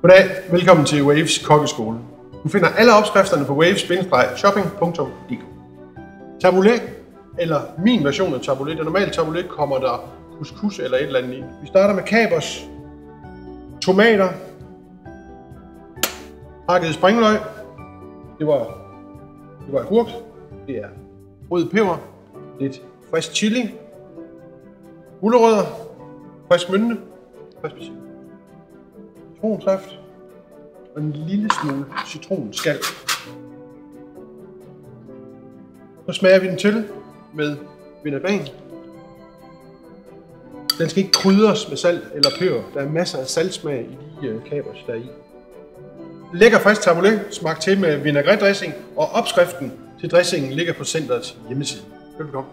Goddag, velkommen til Waves kokkeskole. Du finder alle opskrifterne på waves-shopping.dk. Taboulet, eller min version af taboulet, det normale taboulet, kommer der couscous eller et eller andet i. Vi starter med kapers, tomater, hakket springløg, det var agurk, det er rød peber, lidt frisk chili, gulerødder, frisk mynte, frisk persille, citronsaft og en lille smule citronskal. Så smager vi den til med vinægren. Den skal ikke krydres med salt eller peber. Der er masser af saltsmag i de kapers, der er i. Lækker frisk taboulet, smagt til med vinægretdressing, og opskriften til dressingen ligger på centerets hjemmeside. Velkommen.